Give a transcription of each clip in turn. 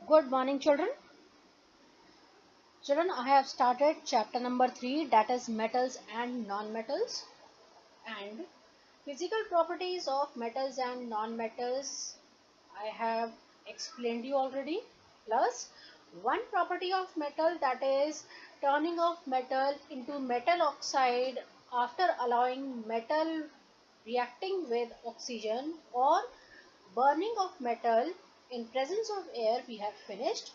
Good morning, children. Children, I have started chapter number 3, that is metals and non-metals, and physical properties of metals and non-metals I have explained you already. Plus, one property of metal, that is turning of metal into metal oxide after allowing metal reacting with oxygen, or burning of metal in presence of air, we have finished.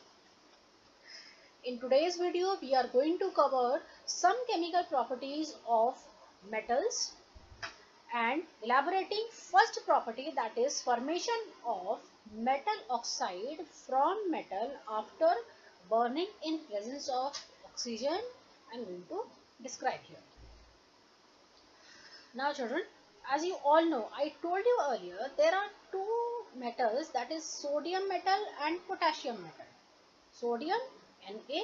In today's video, we are going to cover some chemical properties of metals and elaborating first property, that is formation of metal oxide from metal after burning in presence of oxygen. I am going to describe here. Now children, as you all know, I told you earlier, there are two metals, that is sodium metal and potassium metal. Sodium Na,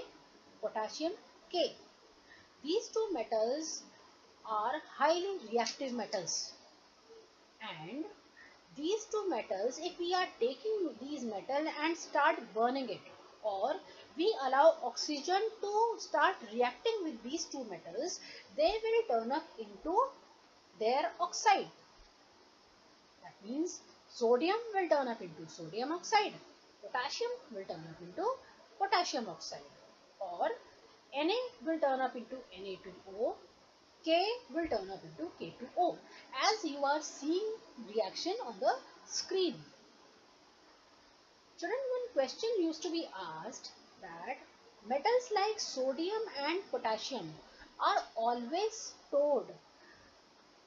potassium K. These two metals are highly reactive metals, and these two metals, if we are taking these metal and start burning it, or we allow oxygen to start reacting with these two metals, they will turn up into their oxide. That means sodium will turn up into sodium oxide, potassium will turn up into potassium oxide, or Na will turn up into Na2O, K will turn up into K2O, as you are seeing reaction on the screen. Children, one question used to be asked, that metals like sodium and potassium are always stored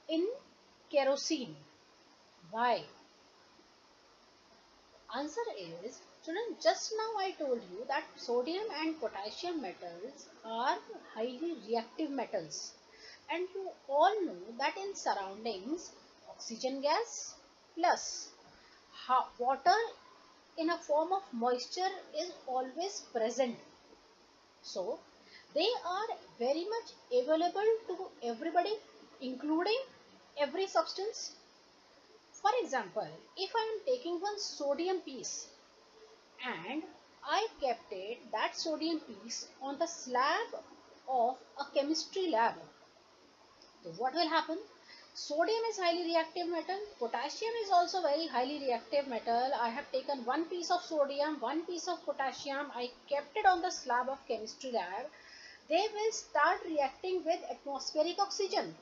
in kerosene. Why? Answer is, children, just now I told you that sodium and potassium metals are highly reactive metals, and you all know that in surroundings oxygen gas plus water in a form of moisture is always present. So they are very much available to everybody, including every substance. For example, if I am taking one sodium piece and I kept that sodium piece on the slab of a chemistry lab, so what will happen? Sodium is highly reactive metal, potassium is also very highly reactive metal. I have taken one piece of sodium, one piece of potassium, I kept it on the slab of chemistry lab. They will start reacting with atmospheric oxygen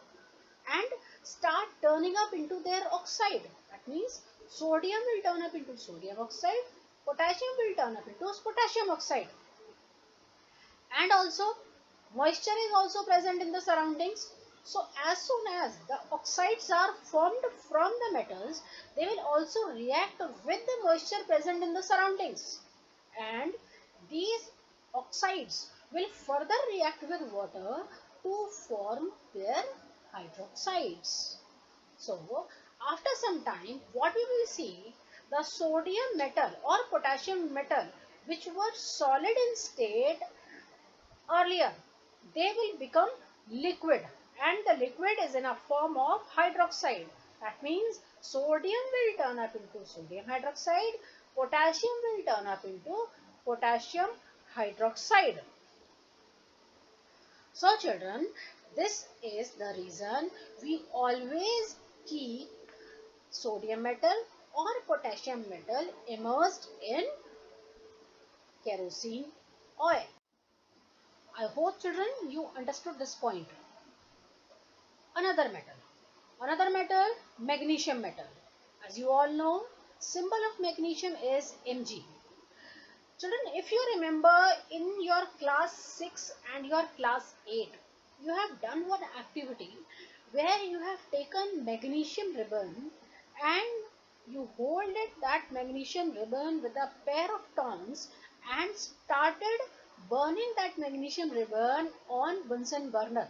and start turning up into their oxide. That means sodium will turn up into sodium oxide, potassium will turn up into potassium oxide, and also moisture is also present in the surroundings. So as soon as the oxides are formed from the metals, they will also react with the moisture present in the surroundings, and these oxides will further react with water to form their hydroxides. So after some time, what we will see, the sodium metal or potassium metal which were solid in state earlier, they will become liquid, and the liquid is in a form of hydroxide. That means sodium will turn up into sodium hydroxide, potassium will turn up into potassium hydroxide. So children, this is the reason we always keep sodium metal or potassium metal immersed in kerosene oil. I hope children you understood this point. Another metal, magnesium metal. As you all know, symbol of magnesium is Mg. Children, if you remember in your class 6 and your class 8, you have done one activity where you have taken magnesium ribbon and you hold that magnesium ribbon with a pair of tongs and started burning that magnesium ribbon on Bunsen burner.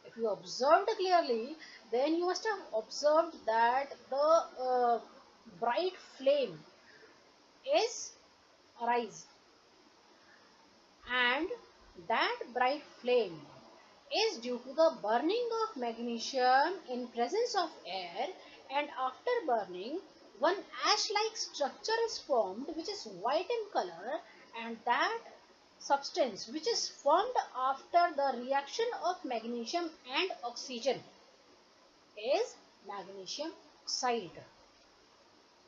If you observed clearly, then you must have observed that the bright flame is arise, and that bright flame is due to the burning of magnesium in presence of air, and after burning one ash-like structure is formed which is white in color, and that substance which is formed after the reaction of magnesium and oxygen is magnesium oxide.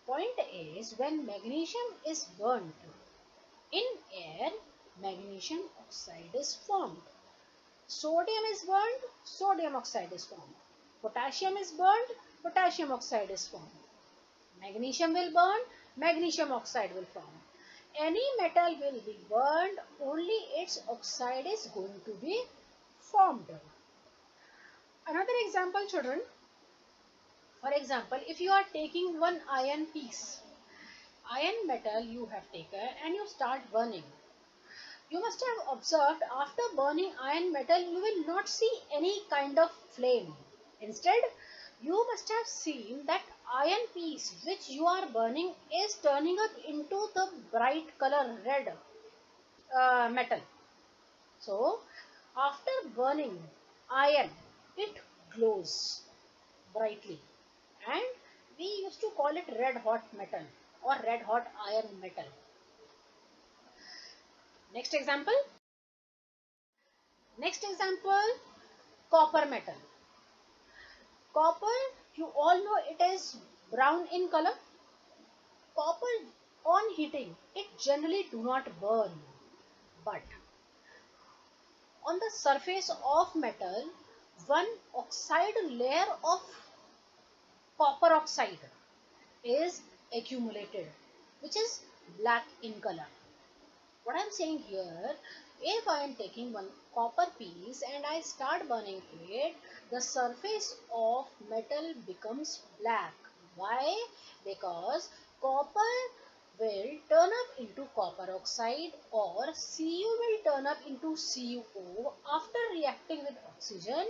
Point is, when magnesium is burnt in air, magnesium oxide is formed. Sodium is burned, sodium oxide is formed. Potassium is burned, potassium oxide is formed. Magnesium will burn, magnesium oxide will form. Any metal will be burned, only its oxide is going to be formed. Another example, children. For example, if you are taking one iron piece, iron metal you have taken and you start burning. You must have observed after burning iron metal, you will not see any kind of flame. Instead, you must have seen that iron piece which you are burning is turning up into the bright color red metal. So, after burning iron, it glows brightly, and we used to call it red hot metal or red hot iron metal. Next example. Next example, copper metal. Copper, you all know it is brown in color. Copper on heating, it generally do not burn, but on the surface of metal, one oxide layer of copper oxide is accumulated, which is black in color. What I am saying here, if I am taking one copper piece and I start burning it, the surface of metal becomes black. Why? Because copper will turn up into copper oxide, or Cu will turn up into CuO after reacting with oxygen,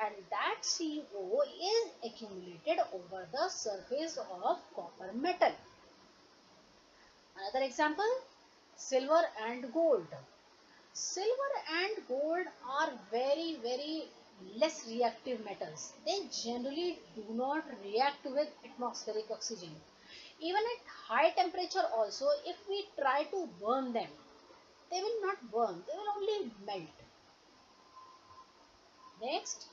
and that CuO is accumulated over the surface of copper metal. Another example, silver and gold. Silver and gold are very less reactive metals. They generally do not react with atmospheric oxygen. Even at high temperature also, if we try to burn them, they will not burn, they will only melt. Next,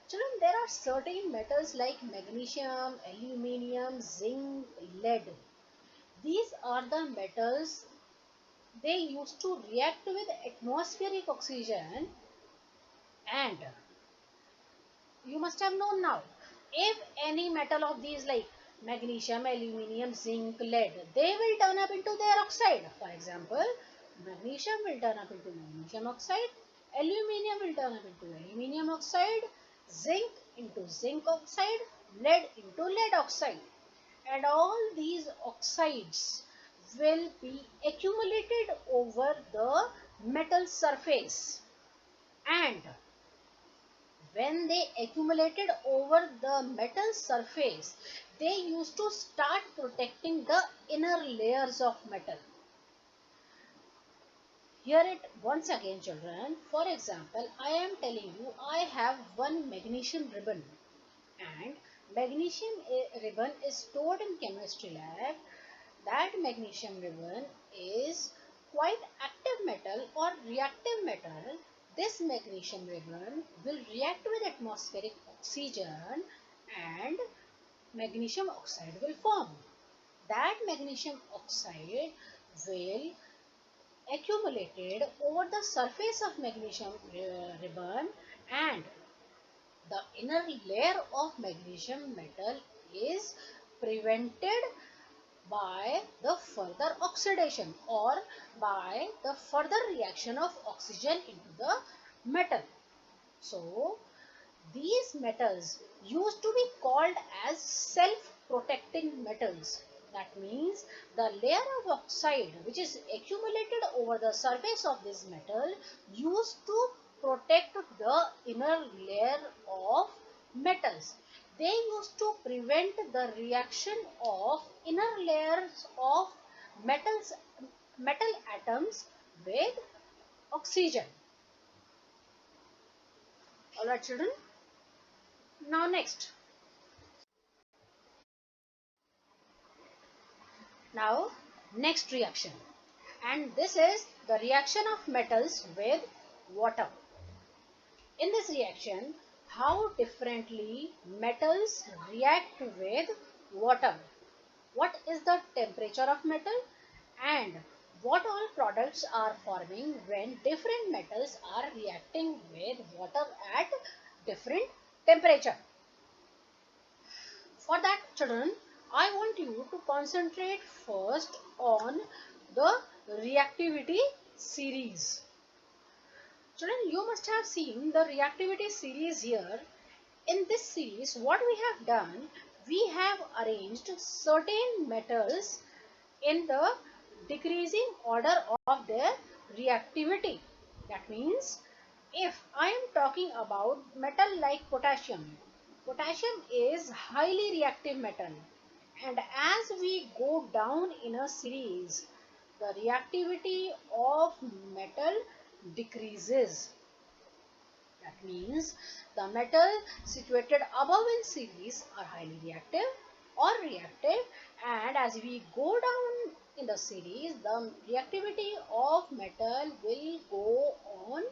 children, there are certain metals like magnesium, aluminium, zinc, lead. These are the metals they used to react with atmospheric oxygen, and you must have known now, if any metal of these like magnesium, aluminium, zinc, lead, they will turn up into their oxide. For example, magnesium will turn up into magnesium oxide, aluminium will turn up into aluminium oxide, zinc into zinc oxide, lead into lead oxide, and all these oxides will be accumulated over the metal surface, and when they accumulated over the metal surface, they used to start protecting the inner layers of metal. Hear it once again, children. For example, I am telling you I have one magnesium ribbon, and magnesium ribbon is stored in chemistry lab. That magnesium ribbon is quite active metal or reactive metal. This magnesium ribbon will react with atmospheric oxygen and magnesium oxide will form. That magnesium oxide will accumulated over the surface of magnesium ribbon, and the inner layer of magnesium metal is prevented by the further oxidation or by the further reaction of oxygen into the metal. So, these metals used to be called as self-protecting metals. That means the layer of oxide which is accumulated over the surface of this metal used to protect the inner layer of metals. They used to prevent the reaction of inner layers of metals, metal atoms with oxygen. Alright, children. Now next. Now, next reaction, and this is the reaction of metals with water. In this reaction, how differently metals react with water. What is the temperature of metal and what all products are forming when different metals are reacting with water at different temperature. For that, children, I want you to concentrate first on the reactivity series. Children, you must have seen the reactivity series here. In this series, what we have done, we have arranged certain metals in the decreasing order of their reactivity. That means, if I am talking about metal like potassium, potassium is highly reactive metal, and as we go down in a series, the reactivity of metal decreases. That means the metal situated above in series are highly reactive or reactive, and as we go down in the series, the reactivity of metal will go on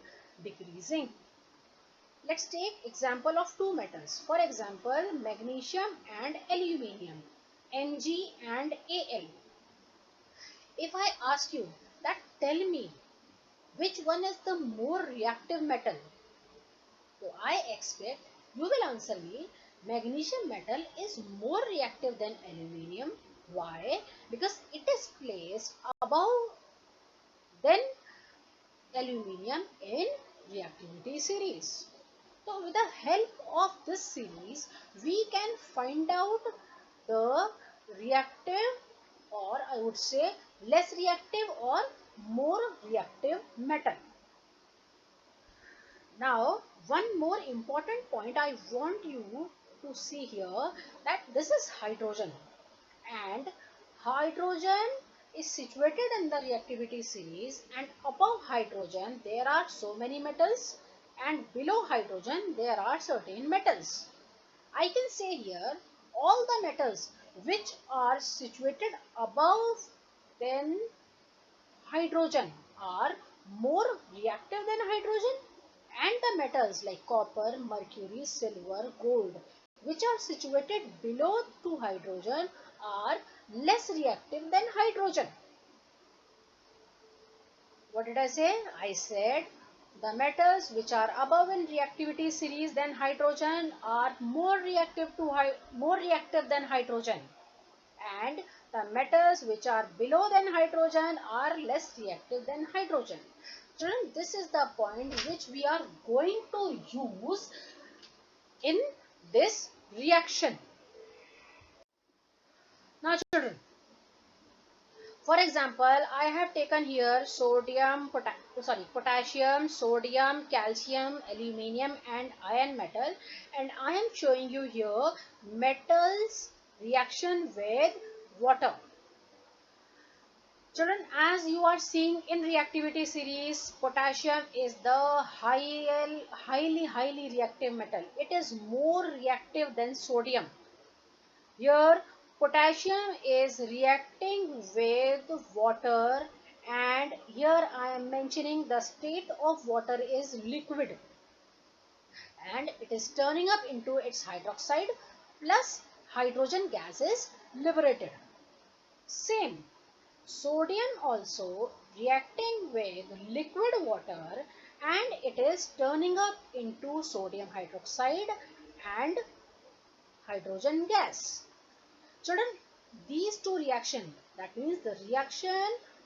decreasing. Let's take example of two metals. For example, magnesium and aluminium, Mg and Al. If I ask you that, tell me which one is the more reactive metal, so I expect you will answer me magnesium metal is more reactive than aluminium. Why? Because it is placed above than aluminium in reactivity series. So with the help of this series, we can find out the reactive, or I would say less reactive or more reactive metal. Now, one more important point I want you to see here, that this is hydrogen, and hydrogen is situated in the reactivity series, and above hydrogen there are so many metals and below hydrogen there are certain metals. I can say here all the metals which are situated above than hydrogen are more reactive than hydrogen, and the metals like copper, mercury, silver, gold which are situated below to hydrogen are less reactive than hydrogen. What did I say? I said the metals which are above in reactivity series than hydrogen are more reactive than hydrogen, and the metals which are below than hydrogen are less reactive than hydrogen. Children, this is the point which we are going to use in this reaction. Now children, for example, I have taken here potassium, sodium, calcium, aluminium and iron metal, and I am showing you here metals reaction with water. Children, as you are seeing in reactivity series, potassium is the highly reactive metal. It is more reactive than sodium. Here, potassium is reacting with water, and here I am mentioning the state of water is liquid, and it is turning up into its hydroxide plus hydrogen gas is liberated. Same. Sodium also reacting with liquid water, and it is turning up into sodium hydroxide and hydrogen gas. Children, these two reactions, that means the reaction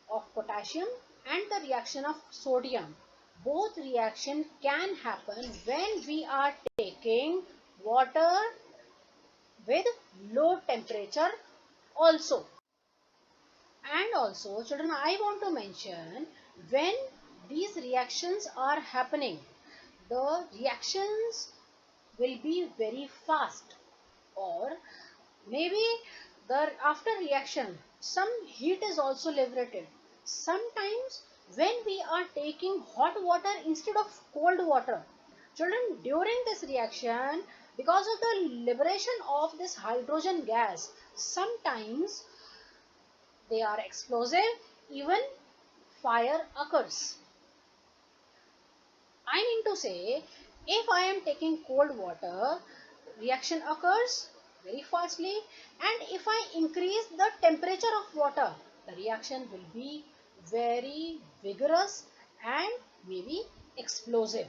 of potassium and the reaction of sodium, both reaction can happen when we are taking water with low temperature also. And also, children, I want to mention when these reactions are happening, the reactions will be very fast, or maybe after reaction some heat is also liberated. Sometimes when we are taking hot water instead of cold water, children, during this reaction, because of the liberation of this hydrogen gas, sometimes They are explosive, even fire occurs. I mean to say, if I am taking cold water, reaction occurs very fastly, and if I increase the temperature of water, the reaction will be very vigorous and maybe explosive.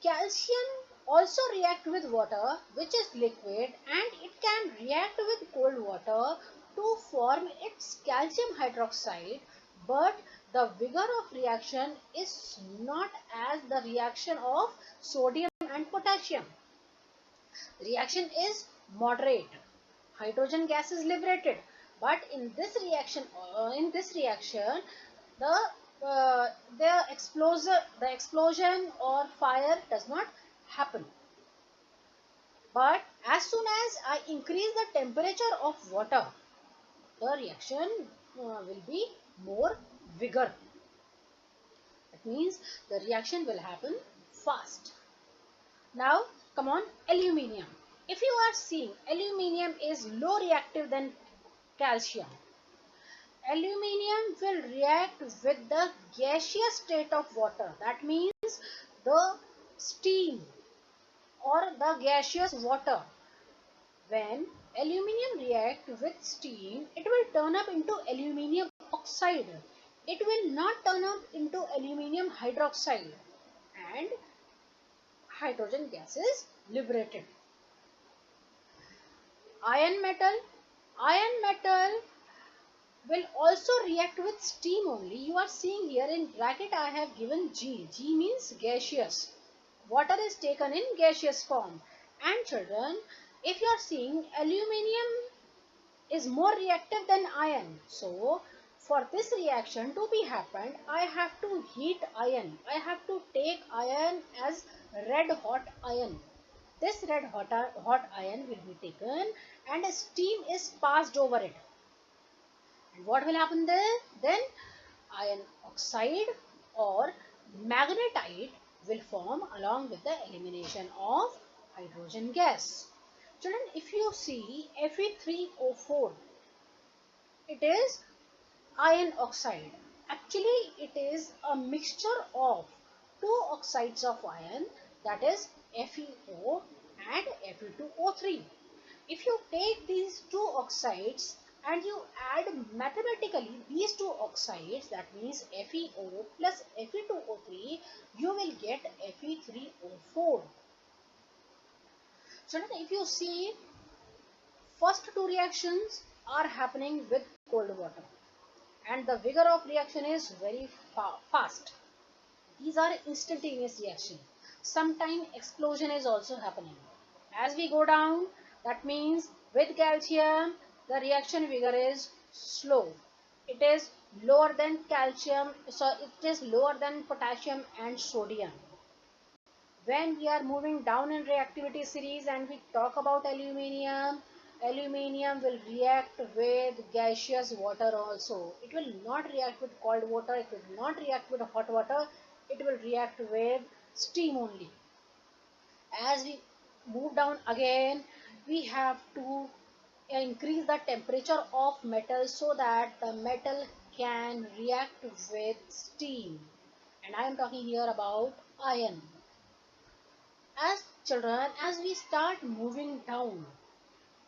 Calcium also react with water, which is liquid, and it can react with cold water to form its calcium hydroxide, but the vigor of reaction is not as the reaction of sodium and potassium. Reaction is moderate. Hydrogen gas is liberated, but in this reaction, the the explosion or fire does not happen. But as soon as I increase the temperature of water, the reaction will be more vigor. That means the reaction will happen fast. Now come on, aluminium. If you are seeing, aluminium is low reactive than calcium. Aluminium will react with the gaseous state of water. That means the steam or the gaseous water. When aluminium react with steam, it will turn up into aluminium oxide. It will not turn up into aluminium hydroxide, and hydrogen gas is liberated. Iron metal. Iron metal will also react with steam only. You are seeing here in bracket I have given G. G means gaseous. Water is taken in gaseous form. And children, if you are seeing, aluminium is more reactive than iron. So for this reaction to be happened, I have to heat iron. I have to take iron as red hot iron. This hot iron will be taken and a steam is passed over it. And what will happen there? Then iron oxide or magnetite will form along with the elimination of hydrogen gas. Children, if you see Fe3O4, it is iron oxide. Actually, it is a mixture of two oxides of iron, that is FeO and Fe2O3. If you take these two oxides and you add mathematically these two oxides, that means FeO plus Fe2O3, you will get Fe3O4. Children, if you see, first two reactions are happening with cold water and the vigor of reaction is very fast. These are instantaneous reaction. Sometimes explosion is also happening. As we go down, that means with calcium, the reaction vigor is slow. It is lower than calcium, so it is lower than potassium and sodium. When we are moving down in reactivity series and we talk about aluminium, aluminium will react with gaseous water also. It will not react with cold water, it will not react with hot water, it will react with steam only. As we move down again, we have to increase the temperature of metal so that the metal can react with steam. And I am talking here about iron. As children, as we start moving down,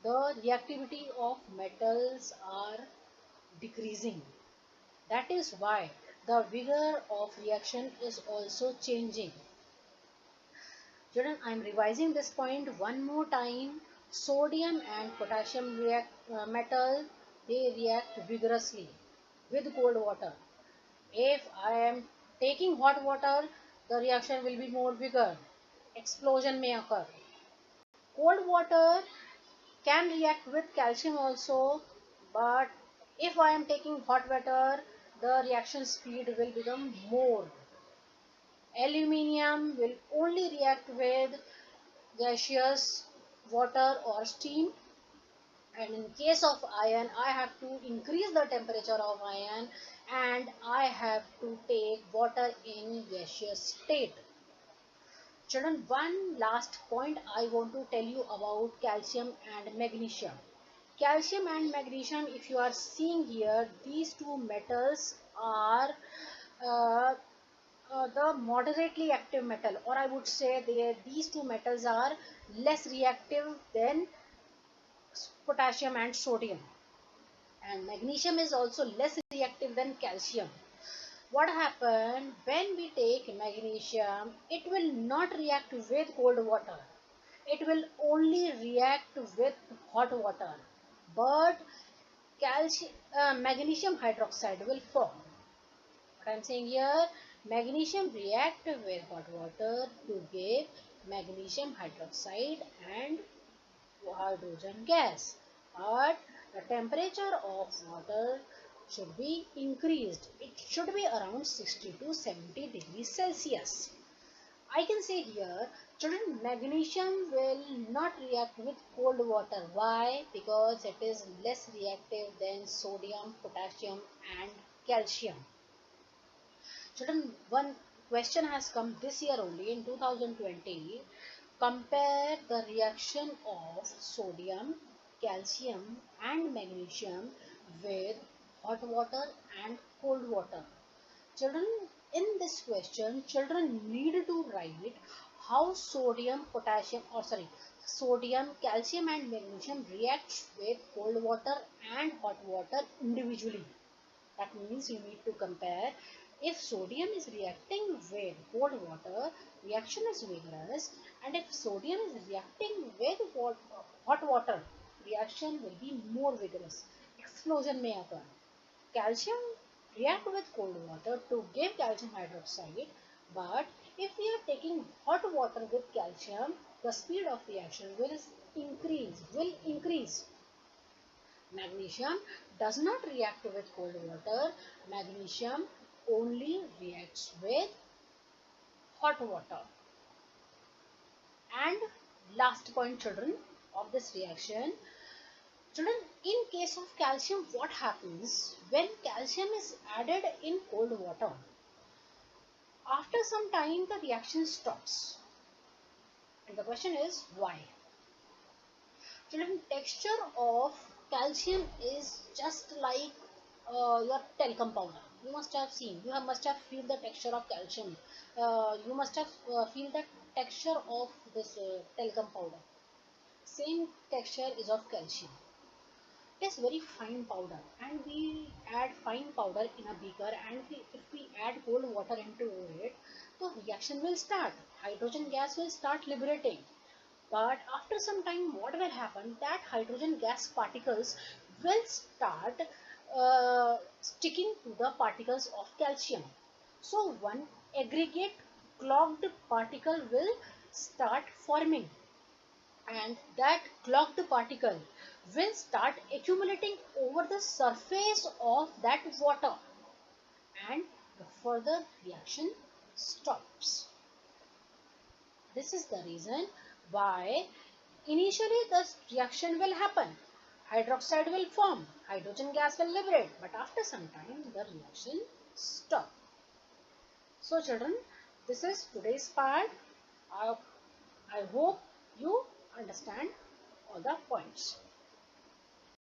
the reactivity of metals are decreasing. That is why the vigor of reaction is also changing. Children, I am revising this point one more time. Sodium and potassium metal, they react vigorously with cold water. If I am taking hot water, the reaction will be more vigor. Explosion may occur. Cold water can react with calcium also, but if I am taking hot water, the reaction speed will become more. Aluminium will only react with gaseous water or steam, and in case of iron, I have to increase the temperature of iron and I have to take water in gaseous state. Children, one last point I want to tell you about calcium and magnesium. Calcium and magnesium, if you are seeing here, these two metals are uh, the moderately active metal, or I would say these two metals are less reactive than potassium and sodium. And magnesium is also less reactive than calcium. What happens when we take magnesium? It will not react with cold water. It will only react with hot water. But magnesium hydroxide will form. What I am saying here, magnesium react with hot water to give magnesium hydroxide and hydrogen gas. But the temperature of water should be increased. It should be around 60 to 70 degrees Celsius. I can say here, children, magnesium will not react with cold water. Why? Because it is less reactive than sodium, potassium and calcium. Children, one question has come this year only in 2020. Compare the reaction of sodium, calcium and magnesium with hot water and cold water. Children, in this question, children need to write how sodium, calcium and magnesium reacts with cold water and hot water individually. That means you need to compare. If sodium is reacting with cold water, reaction is vigorous, and if sodium is reacting with hot water, reaction will be more vigorous. Explosion may occur. Calcium react with cold water to give calcium hydroxide, but if we are taking hot water with calcium, the speed of reaction will increase. Magnesium does not react with cold water. Magnesium only reacts with hot water. And last point, children, of this reaction. Children, in case of calcium, what happens when calcium is added in cold water? After some time, the reaction stops. And the question is why? Children, texture of calcium is just like your talcum powder. You must have seen, must have feel the texture of calcium. You must have feel the texture of this talcum powder. Same texture is of calcium. It is very fine powder, and we add fine powder in a beaker, and if we add cold water into it, the reaction will start. Hydrogen gas will start liberating. But after some time, what will happen? That hydrogen gas particles will start sticking to the particles of calcium. So one aggregate clogged particle will start forming, and that clogged particle will start accumulating over the surface of that water, and the further reaction stops. This is the reason why initially the reaction will happen. Hydroxide will form, hydrogen gas will liberate, but after some time the reaction stops. So children, this is today's part. I hope you understand all the points.